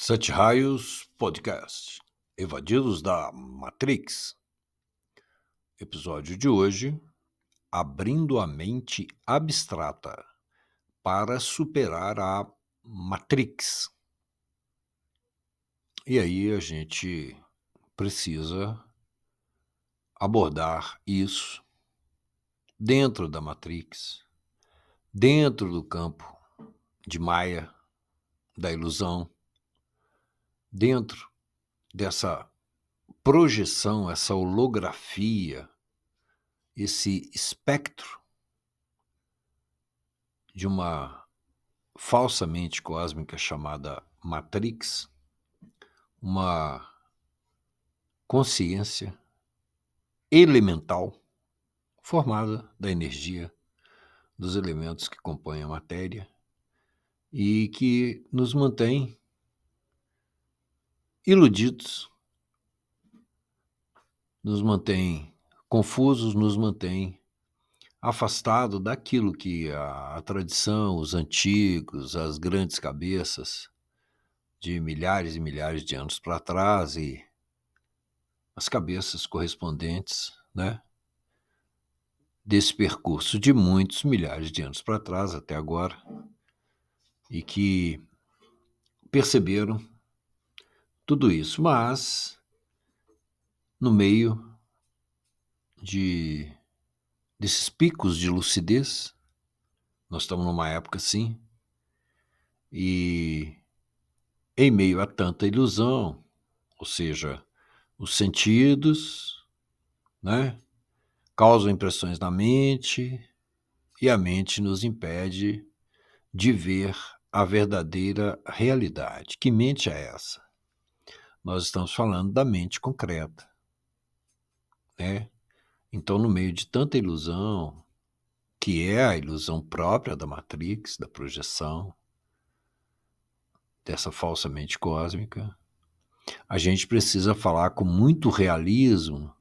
Sete Raios Podcast. Evadidos da Matrix. Episódio de hoje: Abrindo a mente abstrata para superar a Matrix. E aí a gente precisa abordar isso dentro da Matrix, dentro do campo de Maia, da ilusão, dentro dessa projeção, essa holografia, esse espectro de uma falsa mente cósmica chamada Matrix, uma consciência elemental formada da energia dos elementos que compõem a matéria e que nos mantém iludidos, nos mantém confusos, nos mantém afastado daquilo que a tradição, os antigos, as grandes cabeças de milhares e milhares de anos para trás e as cabeças correspondentes, né, desse percurso de muitos milhares de anos para trás até agora, e que perceberam tudo isso, mas no meio desses picos de lucidez, nós estamos numa época assim, e em meio a tanta ilusão, ou seja, os sentidos, né, causam impressões na mente, e a mente nos impede de ver a verdadeira realidade. Que mente é essa? Nós estamos falando da mente concreta, né? Então, no meio de tanta ilusão, que é a ilusão própria da Matrix, da projeção, dessa falsa mente cósmica, a gente precisa falar com muito realismo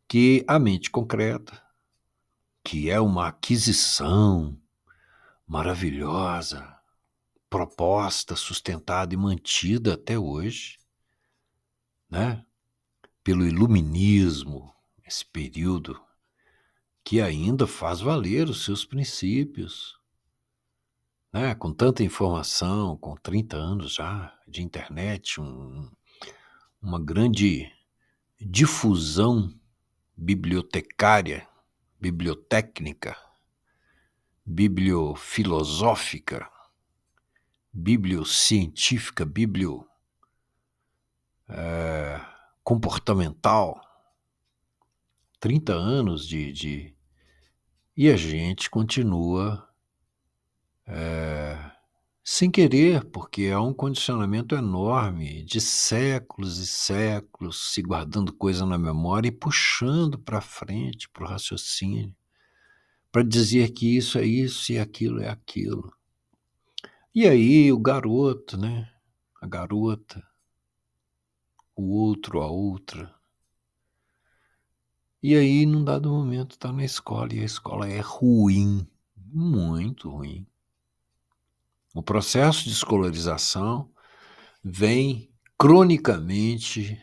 que a mente concreta, que é uma aquisição maravilhosa, proposta, sustentada e mantida até hoje, né, pelo iluminismo, esse período que ainda faz valer os seus princípios, né, com tanta informação, com 30 anos já de internet, uma grande difusão bibliotecária, bibliotécnica, bibliofilosófica, bibliocientífica, comportamental, 30 anos e a gente continua sem querer, porque há um condicionamento enorme de séculos e séculos se guardando coisa na memória e puxando para frente, para o raciocínio, para dizer que isso é isso e aquilo é aquilo. E aí o garoto, né? A garota, o outro, a outra. E aí, num dado momento, está na escola e a escola é ruim, muito ruim. O processo de escolarização vem cronicamente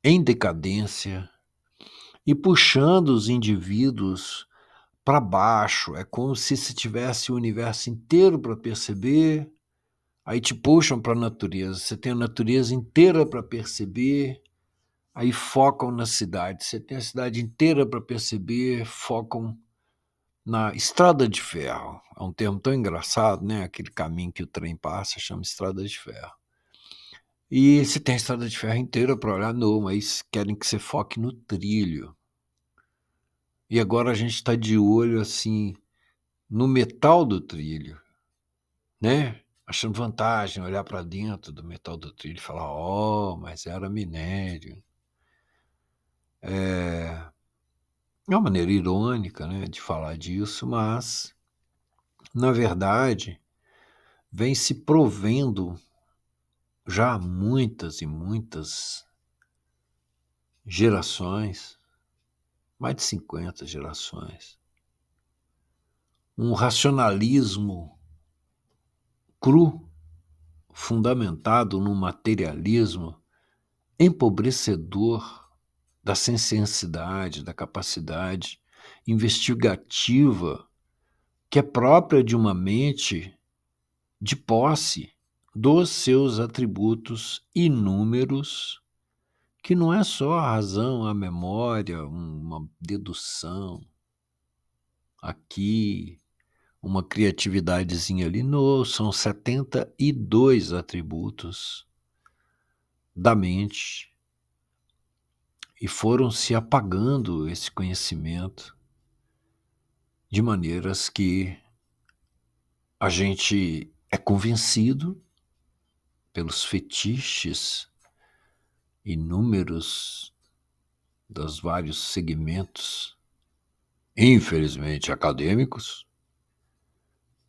em decadência e puxando os indivíduos para baixo. É como se tivesse o universo inteiro para perceber, aí te puxam para a natureza. Você tem a natureza inteira para perceber, aí focam na cidade. Você tem a cidade inteira para perceber, focam na estrada de ferro. É um termo tão engraçado, né? Aquele caminho que o trem passa chama estrada de ferro. E você tem a estrada de ferro inteira para olhar, não, mas querem que você foque no trilho. E agora a gente está de olho, assim, no metal do trilho, né? Achando vantagem olhar para dentro do metal do trilho e falar, mas era minério. É uma maneira irônica, né, de falar disso, mas, na verdade, vem se provendo já há muitas e muitas gerações, mais de 50 gerações, um racionalismo cru, fundamentado num materialismo empobrecedor da sensibilidade, da capacidade investigativa que é própria de uma mente de posse dos seus atributos inúmeros, que não é só a razão, a memória, uma dedução aqui, uma criatividadezinha ali, não, são 72 atributos da mente e foram se apagando esse conhecimento de maneiras que a gente é convencido pelos fetiches inúmeros dos vários segmentos, infelizmente acadêmicos,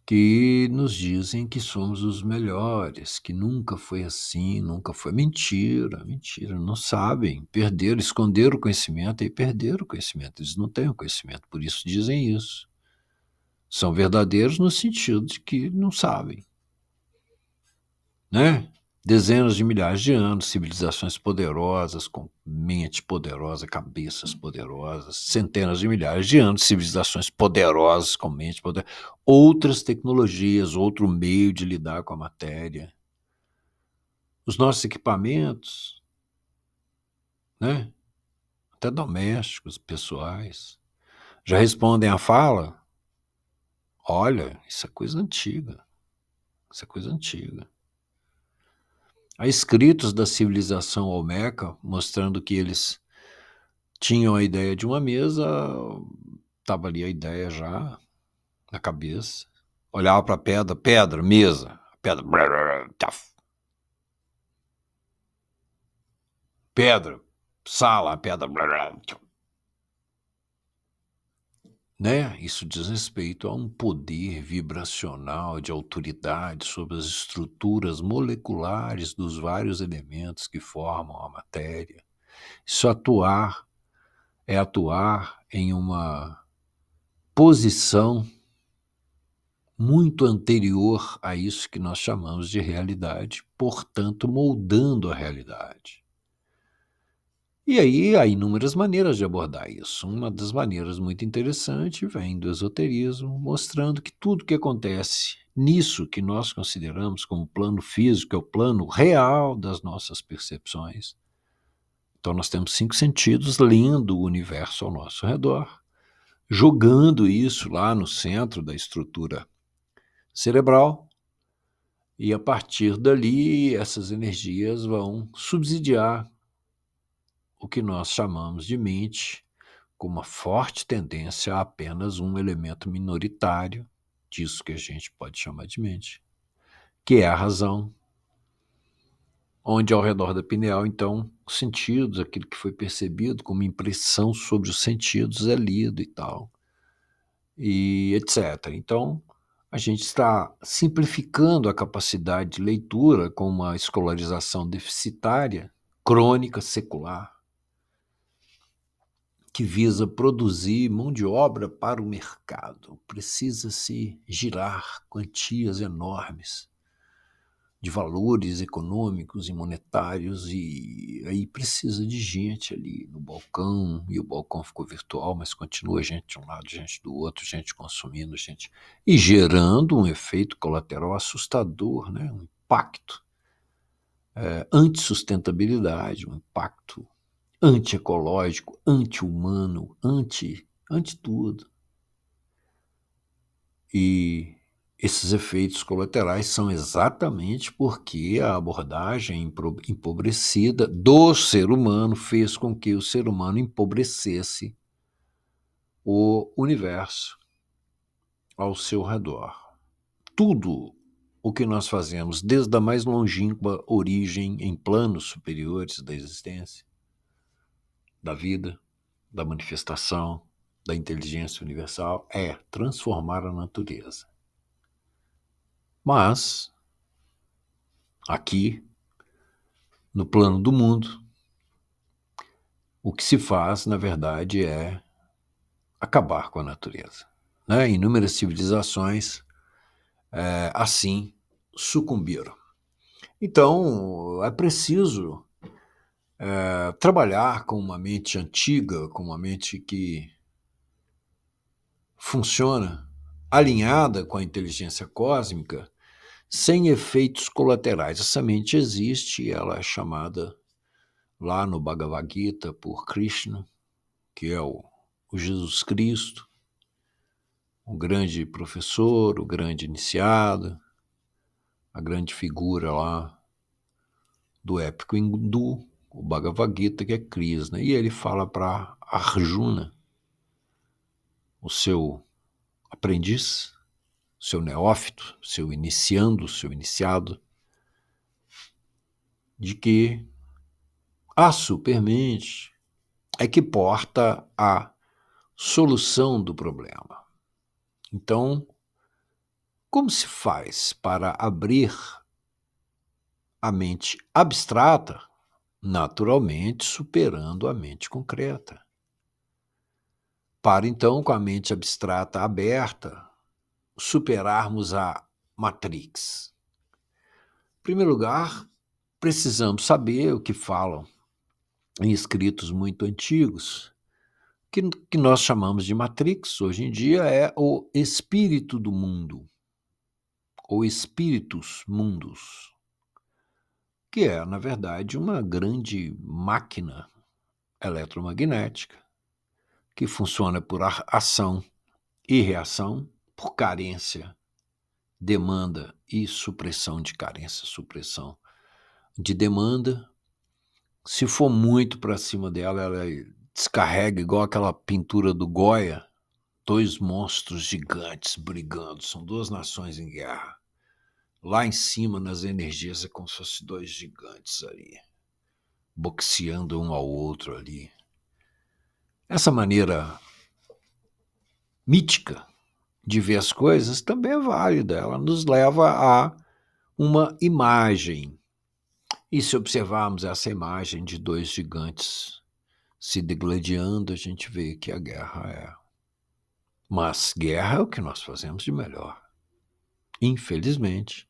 que nos dizem que somos os melhores, que nunca foi assim, nunca foi. Mentira, mentira, não sabem, perderam, esconderam o conhecimento e perderam o conhecimento, eles não têm o conhecimento, por isso dizem isso. São verdadeiros no sentido de que não sabem, né? Dezenas de milhares de anos, civilizações poderosas, com mente poderosa, cabeças poderosas, centenas de milhares de anos, civilizações poderosas, com mente poderosa, outras tecnologias, outro meio de lidar com a matéria. Os nossos equipamentos, né? Até domésticos, pessoais, já respondem à fala? Olha, isso é coisa antiga, isso é coisa antiga. Há escritos da civilização olmeca mostrando que eles tinham a ideia de uma mesa, estava ali a ideia já na cabeça. Olhava para a pedra, pedra, mesa, pedra, taf. Pedra, sala, pedra, né? Isso diz respeito a um poder vibracional de autoridade sobre as estruturas moleculares dos vários elementos que formam a matéria. Isso é atuar em uma posição muito anterior a isso que nós chamamos de realidade, portanto, moldando a realidade. E aí há inúmeras maneiras de abordar isso. Uma das maneiras muito interessante vem do esoterismo, mostrando que tudo que acontece nisso que nós consideramos como plano físico é o plano real das nossas percepções. Então nós temos 5 sentidos lendo o universo ao nosso redor, jogando isso lá no centro da estrutura cerebral, e a partir dali essas energias vão subsidiar o que nós chamamos de mente, com uma forte tendência a apenas um elemento minoritário disso que a gente pode chamar de mente, que é a razão, onde ao redor da pineal, então, os sentidos, aquilo que foi percebido como impressão sobre os sentidos é lido e tal, e etc. Então, a gente está simplificando a capacidade de leitura com uma escolarização deficitária, crônica, secular, que visa produzir mão de obra para o mercado. Precisa-se girar quantias enormes de valores econômicos e monetários, e aí precisa de gente ali no balcão, e o balcão ficou virtual, mas continua gente de um lado, gente do outro, gente consumindo, gente, e gerando um efeito colateral assustador, né? Um impacto antissustentabilidade, um impacto antiecológico, anti-humano, anti tudo. E esses efeitos colaterais são exatamente porque a abordagem empobrecida do ser humano fez com que o ser humano empobrecesse o universo ao seu redor. Tudo o que nós fazemos, desde a mais longínqua origem em planos superiores da existência, da vida, da manifestação, da inteligência universal, é transformar a natureza. Mas, aqui, no plano do mundo, o que se faz, na verdade, é acabar com a natureza, né? Inúmeras civilizações assim sucumbiram. Então, é preciso trabalhar com uma mente antiga, com uma mente que funciona alinhada com a inteligência cósmica, sem efeitos colaterais. Essa mente existe, ela é chamada lá no Bhagavad Gita por Krishna, que é o Jesus Cristo, o grande professor, o grande iniciado, a grande figura lá do épico hindu, o Bhagavad Gita, que é Krishna. E ele fala para Arjuna, o seu aprendiz, seu neófito, seu iniciando, seu iniciado, de que a supermente é que porta a solução do problema. Então, como se faz para abrir a mente abstrata? Naturalmente, superando a mente concreta. Para então, com a mente abstrata aberta, superarmos a Matrix. Em primeiro lugar, precisamos saber o que falam em escritos muito antigos, que nós chamamos de Matrix, hoje em dia é o espírito do mundo, ou espíritos mundos, que é, na verdade, uma grande máquina eletromagnética que funciona por ação e reação, por carência, demanda e supressão de carência, supressão de demanda. Se for muito para cima dela, ela descarrega igual aquela pintura do Goya, dois monstros gigantes brigando, são duas nações em guerra. Lá em cima, nas energias, é como se fossem dois gigantes ali, boxeando um ao outro ali. Essa maneira mítica de ver as coisas também é válida, ela nos leva a uma imagem. E se observarmos essa imagem de dois gigantes se degladiando, a gente vê que a guerra é. Mas guerra é o que nós fazemos de melhor. Infelizmente,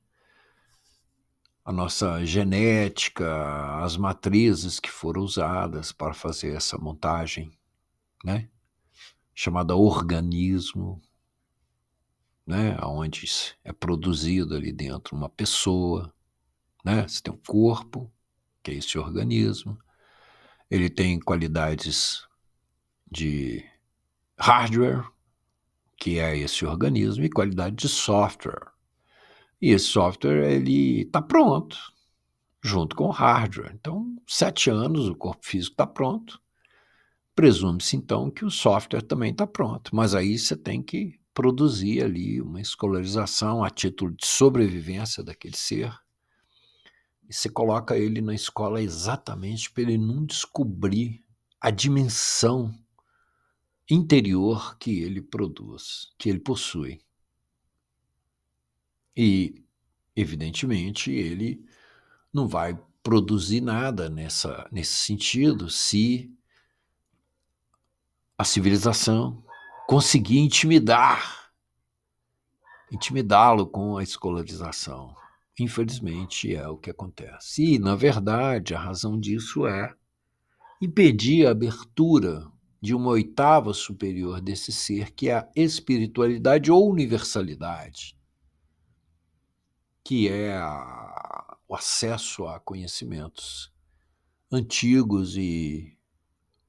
a nossa genética, as matrizes que foram usadas para fazer essa montagem, né, chamada organismo, né, onde é produzido ali dentro uma pessoa, né, você tem um corpo, que é esse organismo, ele tem qualidades de hardware, que é esse organismo, e qualidade de software. E esse software, ele está pronto, junto com o hardware. Então, 7 anos, o corpo físico está pronto. Presume-se, então, que o software também está pronto. Mas aí você tem que produzir ali uma escolarização a título de sobrevivência daquele ser. E você coloca ele na escola exatamente para ele não descobrir a dimensão interior que ele produz, que ele possui. E, evidentemente, ele não vai produzir nada nesse sentido se a civilização conseguir intimidá-lo com a escolarização. Infelizmente, é o que acontece. E, na verdade, a razão disso é impedir a abertura de uma oitava superior desse ser, que é a espiritualidade ou universalidade, que é o acesso a conhecimentos antigos e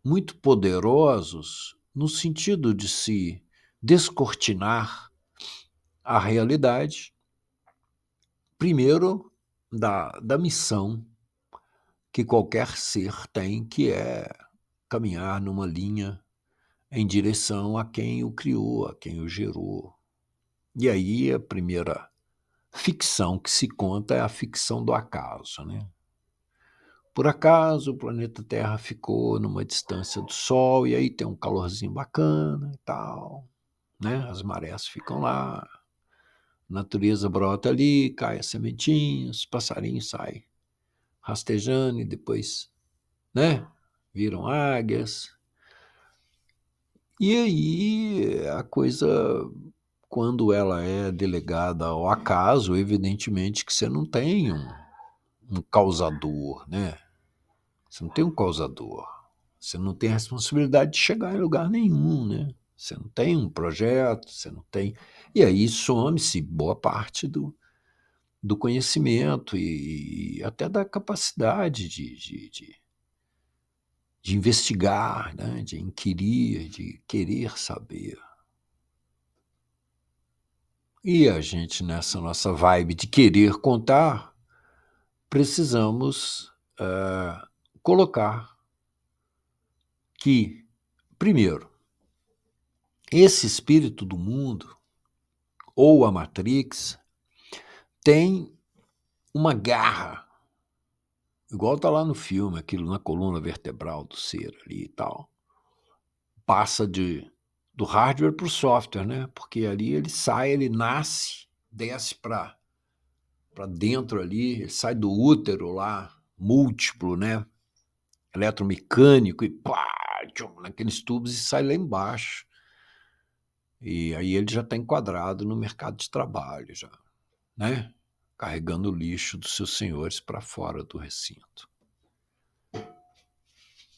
muito poderosos no sentido de se descortinar a realidade, primeiro, da missão que qualquer ser tem, que é caminhar numa linha em direção a quem o criou, a quem o gerou. E aí a primeira ficção que se conta é a ficção do acaso, né? Por acaso, o planeta Terra ficou numa distância do Sol, e aí tem um calorzinho bacana e tal, né? As marés ficam lá, a natureza brota ali, cai as sementinhas, os passarinhos saem rastejando e depois, né? Viram águias. E aí a coisa, quando ela é delegada ao acaso, evidentemente que você não tem um causador, né? Você não tem um causador. Você não tem a responsabilidade de chegar em lugar nenhum, né? Você não tem um projeto, você não tem... E aí some-se boa parte do conhecimento e até da capacidade de investigar, né? De inquirir, de querer saber. E a gente, nessa nossa vibe de querer contar, precisamos colocar que, primeiro, esse espírito do mundo, ou a Matrix, tem uma garra, igual está lá no filme, aquilo na coluna vertebral do ser ali e tal. Passa do hardware para o software, né? Porque ali ele sai, ele nasce, desce para dentro ali, ele sai do útero lá, múltiplo, né? Eletromecânico e pá, tchum, naqueles tubos e sai lá embaixo. E aí ele já está enquadrado no mercado de trabalho, já, né? Carregando o lixo dos seus senhores para fora do recinto.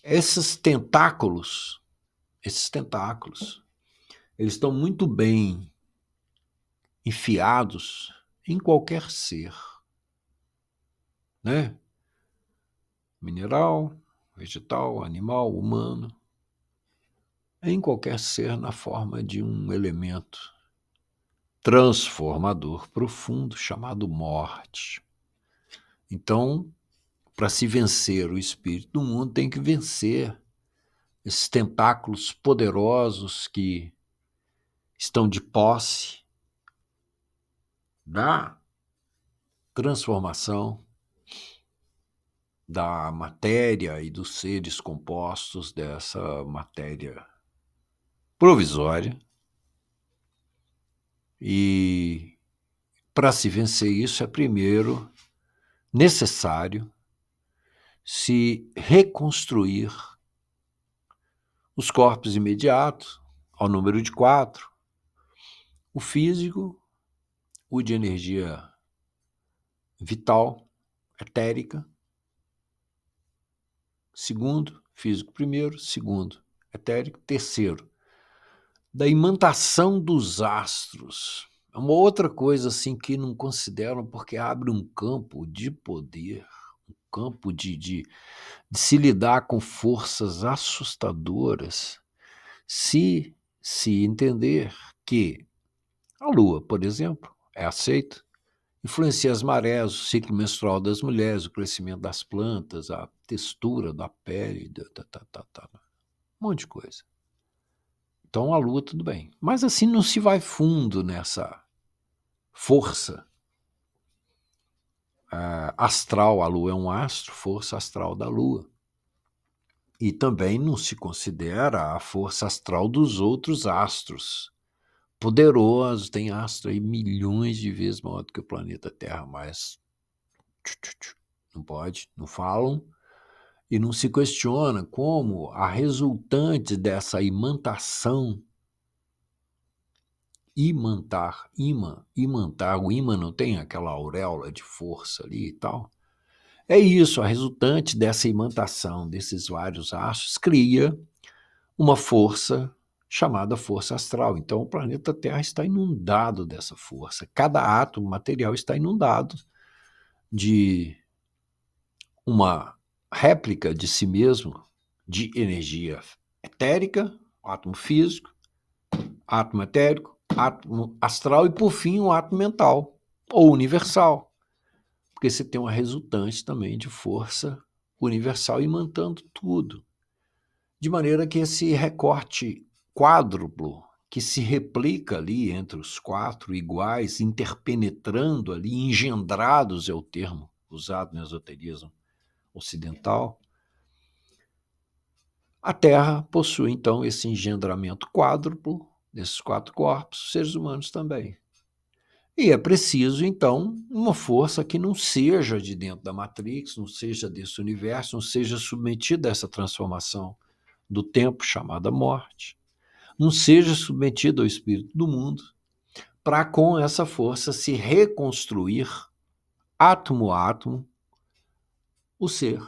Esses tentáculos, eles estão muito bem enfiados em qualquer ser, né? Mineral, vegetal, animal, humano, em qualquer ser na forma de um elemento transformador profundo chamado morte. Então, para se vencer o espírito do mundo, tem que vencer esses tentáculos poderosos que estão de posse da transformação da matéria e dos seres compostos dessa matéria provisória. E para se vencer isso, é primeiro necessário se reconstruir os corpos imediatos, ao número de 4, o físico, o de energia vital, etérica, segundo, físico primeiro, segundo, etérico, terceiro, da imantação dos astros. É uma outra coisa assim que não consideram, porque abre um campo de poder, um campo de se lidar com forças assustadoras, se entender que a Lua, por exemplo, é aceita, influencia as marés, o ciclo menstrual das mulheres, o crescimento das plantas, a textura da pele, um monte de coisa. Então a Lua tudo bem. Mas assim não se vai fundo nessa força astral. A Lua é um astro, força astral da Lua. E também não se considera a força astral dos outros astros. Poderosos, tem astro aí milhões de vezes maior do que o planeta Terra, mas não pode, não falam. E não se questiona como a resultante dessa imantação, imantar, o ímã não tem aquela auréola de força ali e tal. É isso, a resultante dessa imantação desses vários astros cria uma força chamada força astral. Então o planeta Terra está inundado dessa força. Cada átomo material está inundado de uma réplica de si mesmo, de energia etérica, átomo físico, átomo etérico, átomo astral e, por fim, um átomo mental ou universal, porque você tem uma resultante também de força universal imantando tudo, de maneira que esse recorte quádruplo que se replica ali entre os 4 iguais, interpenetrando ali, engendrados é o termo usado no esoterismo ocidental, a Terra possui, então, esse engendramento quádruplo desses 4 corpos, os seres humanos também. E é preciso, então, uma força que não seja de dentro da Matrix, não seja desse universo, não seja submetida a essa transformação do tempo chamada morte, não seja submetida ao espírito do mundo, para com essa força se reconstruir átomo a átomo, o ser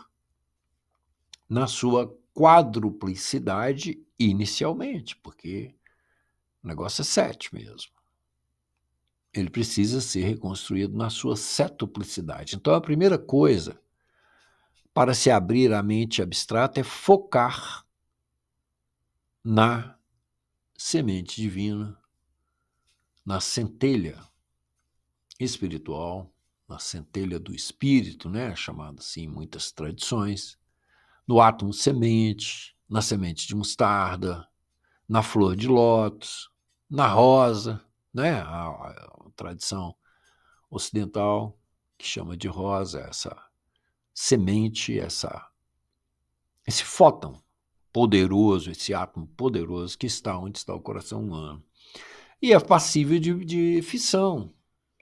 na sua quadruplicidade inicialmente, porque o negócio é 7 mesmo. Ele precisa ser reconstruído na sua setuplicidade. Então, a primeira coisa para se abrir a mente abstrata é focar na semente divina, na centelha espiritual, na centelha do espírito, né, chamada assim em muitas tradições, no átomo semente, na semente de mostarda, na flor de lótus, na rosa, né, a tradição ocidental que chama de rosa essa semente, esse fóton poderoso, esse átomo poderoso que está onde está o coração humano. E é passível de fissão.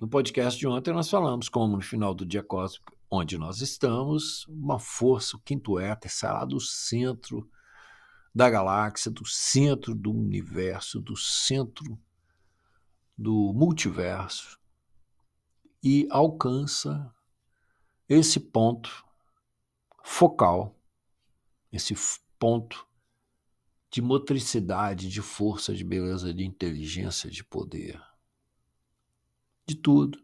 No podcast de ontem nós falamos como no final do dia cósmico, onde nós estamos, uma força, o quinto éter, sai lá do centro da galáxia, do centro do universo, do centro do multiverso e alcança esse ponto focal, esse ponto de motricidade, de força, de beleza, de inteligência, de poder, de tudo,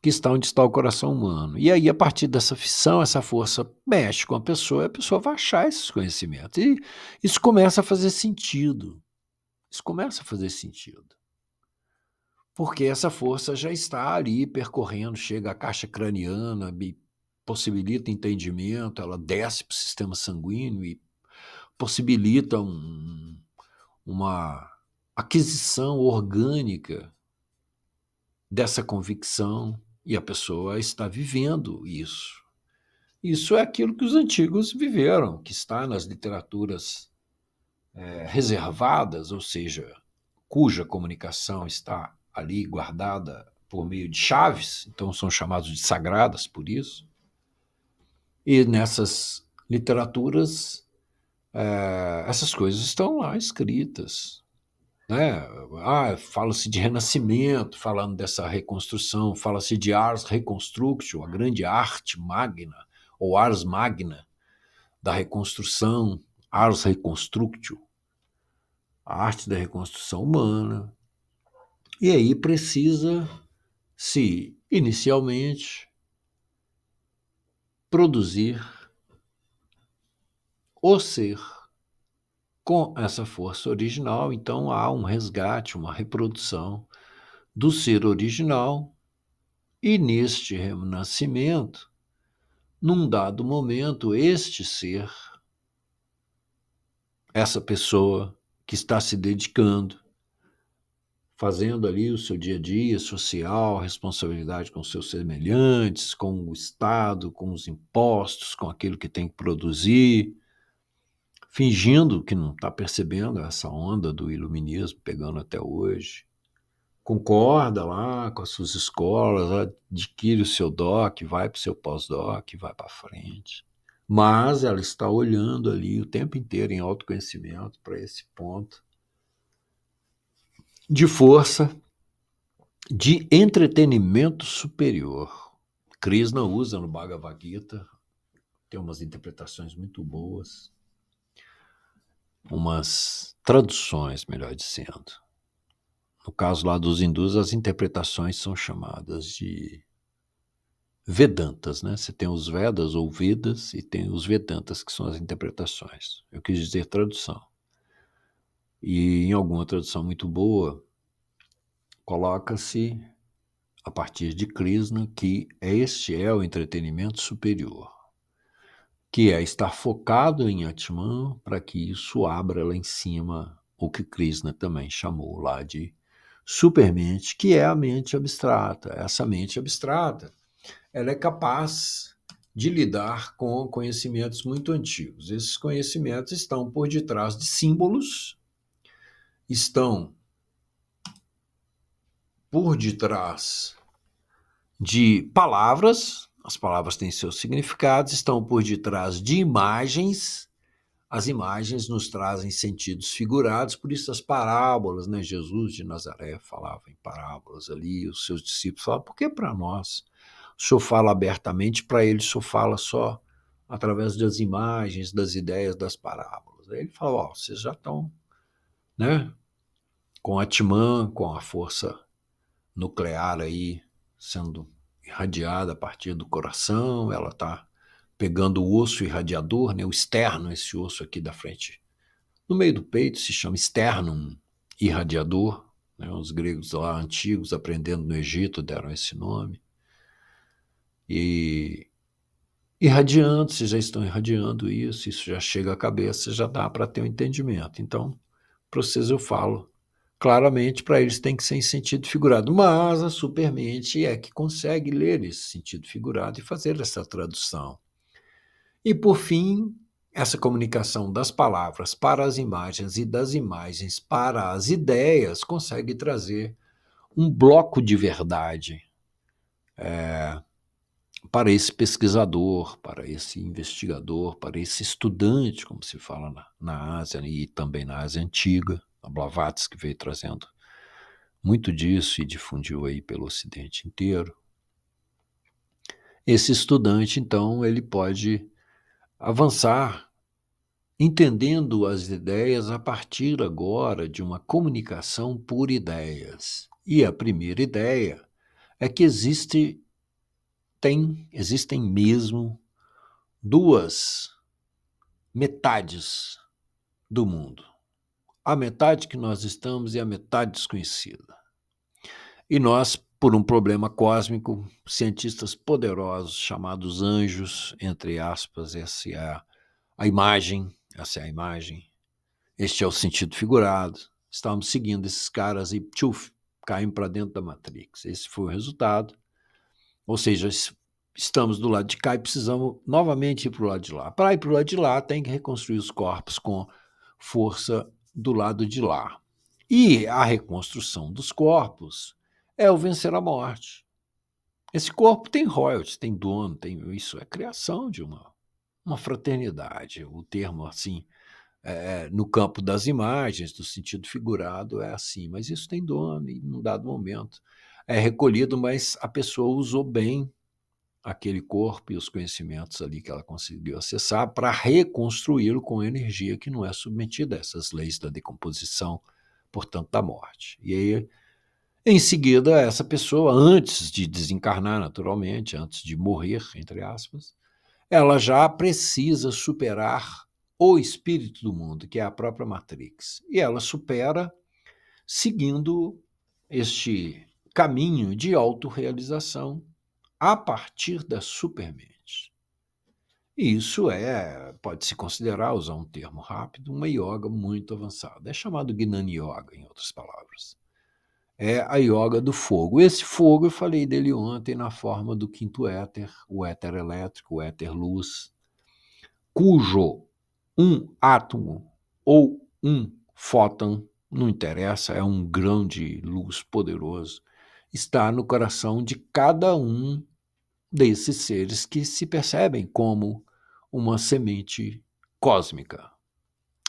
que está onde está o coração humano. E aí, a partir dessa fissão, essa força mexe com a pessoa, e a pessoa vai achar esses conhecimentos. E isso começa a fazer sentido. Isso começa a fazer sentido. Porque essa força já está ali percorrendo, chega à caixa craniana, possibilita entendimento, ela desce para o sistema sanguíneo e possibilita uma aquisição orgânica dessa convicção, e a pessoa está vivendo isso. Isso é aquilo que os antigos viveram, que está nas literaturas reservadas, ou seja, cuja comunicação está ali guardada por meio de chaves, então são chamados de sagradas por isso. E nessas literaturas, essas coisas estão lá escritas. Né? Fala-se de renascimento, falando dessa reconstrução, fala-se de ars reconstructio, a grande arte magna, ou ars magna da reconstrução, ars reconstructio, a arte da reconstrução humana. E aí precisa-se, inicialmente, produzir o ser com essa força original. Então há um resgate, uma reprodução do ser original, e neste renascimento, num dado momento, este ser, essa pessoa que está se dedicando, fazendo ali o seu dia a dia social, responsabilidade com seus semelhantes, com o Estado, com os impostos, com aquilo que tem que produzir, fingindo que não está percebendo essa onda do iluminismo pegando até hoje. Concorda lá com as suas escolas, adquire o seu DOC, vai para o seu pós-doc, vai para frente. Mas ela está olhando ali o tempo inteiro em autoconhecimento para esse ponto de força, de entretenimento superior. Krishna usa no Bhagavad Gita, tem umas interpretações muito boas, umas traduções, melhor dizendo. No caso lá dos hindus, as interpretações são chamadas de Vedantas, né? Você tem os Vedas ou Vedas e tem os Vedantas, que são as interpretações. Eu quis dizer tradução. E em alguma tradução muito boa, coloca-se, a partir de Krishna, que este é o entretenimento superior, que é estar focado em Atman para que isso abra lá em cima o que Krishna também chamou lá de supermente, que é a mente abstrata. Essa mente abstrata, ela é capaz de lidar com conhecimentos muito antigos. Esses conhecimentos estão por detrás de símbolos, estão por detrás de palavras, as palavras têm seus significados, estão por detrás de imagens, as imagens nos trazem sentidos figurados, por isso as parábolas, né? Jesus de Nazaré falava em parábolas ali, os seus discípulos falavam, por que para nós? O senhor fala abertamente, para ele o senhor fala só através das imagens, das ideias, das parábolas. Aí ele fala, ó, vocês já estão, né, com a Atman, com a força nuclear aí sendo irradiada a partir do coração, ela está pegando o osso irradiador, né, o externo, esse osso aqui da frente. No meio do peito se chama sternum irradiador, né, os gregos lá antigos, aprendendo no Egito, deram esse nome. E irradiando, vocês já estão irradiando isso já chega à cabeça, já dá para ter um entendimento. Então, para vocês eu falo claramente, para eles tem que ser em sentido figurado, mas a supermente é que consegue ler esse sentido figurado e fazer essa tradução. E, por fim, essa comunicação das palavras para as imagens e das imagens para as ideias consegue trazer um bloco de verdade para esse pesquisador, para esse investigador, para esse estudante, como se fala na Ásia e também na Ásia Antiga, a Blavatsky veio trazendo muito disso e difundiu aí pelo Ocidente inteiro. Esse estudante, então, ele pode avançar entendendo as ideias a partir agora de uma comunicação por ideias. E a primeira ideia é que existem mesmo duas metades do mundo. A metade que nós estamos e a metade desconhecida. E nós, por um problema cósmico, cientistas poderosos chamados anjos, entre aspas, essa é a imagem, este é o sentido figurado, estávamos seguindo esses caras e caímos para dentro da Matrix. Esse foi o resultado. Ou seja, estamos do lado de cá e precisamos novamente ir para o lado de lá. Para ir para o lado de lá, tem que reconstruir os corpos com força do lado de lá. E a reconstrução dos corpos é o vencer a morte. Esse corpo tem royalties, tem dono, isso é criação de uma fraternidade. O termo, assim, no campo das imagens, do sentido figurado, é assim, mas isso tem dono e, num dado momento, é recolhido, mas a pessoa usou bem aquele corpo e os conhecimentos ali que ela conseguiu acessar para reconstruí-lo com energia que não é submetida a essas leis da decomposição, portanto, da morte. E aí, em seguida, essa pessoa, antes de desencarnar naturalmente, antes de morrer, entre aspas, ela já precisa superar o espírito do mundo, que é a própria Matrix. E ela supera seguindo este caminho de autorrealização a partir da supermente. E isso pode-se considerar, usar um termo rápido, uma yoga muito avançada. É chamado Gnana Yoga, em outras palavras. É a yoga do fogo. Esse fogo, eu falei dele ontem na forma do quinto éter, o éter elétrico, o éter luz, cujo um átomo ou um fóton, não interessa, é um grão de luz poderoso, está no coração de cada um desses seres que se percebem como uma semente cósmica.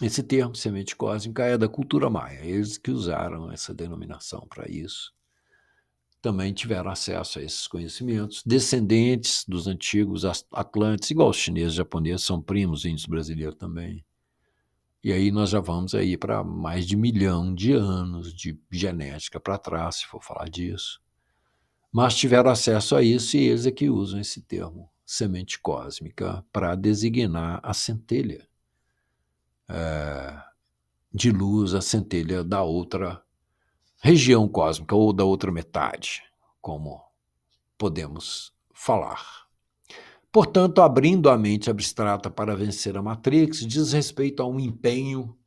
Esse termo, semente cósmica, é da cultura maia, eles que usaram essa denominação para isso. Também tiveram acesso a esses conhecimentos, descendentes dos antigos Atlantes, igual os chineses e japoneses, são primos índios brasileiros também. E aí nós já vamos aí para mais de 1 milhão de anos de genética para trás, se for falar disso. Mas tiveram acesso a isso e eles é que usam esse termo, semente cósmica, para designar a centelha de luz, a centelha da outra região cósmica ou da outra metade, como podemos falar. Portanto, abrindo a mente abstrata para vencer a Matrix diz respeito a um empenho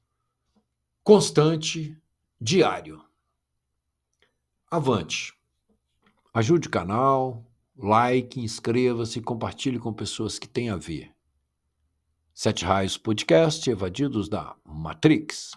constante, diário. Avante! Ajude o canal, like, inscreva-se e compartilhe com pessoas que têm a ver. Sete Raios Podcast, evadidos da Matrix.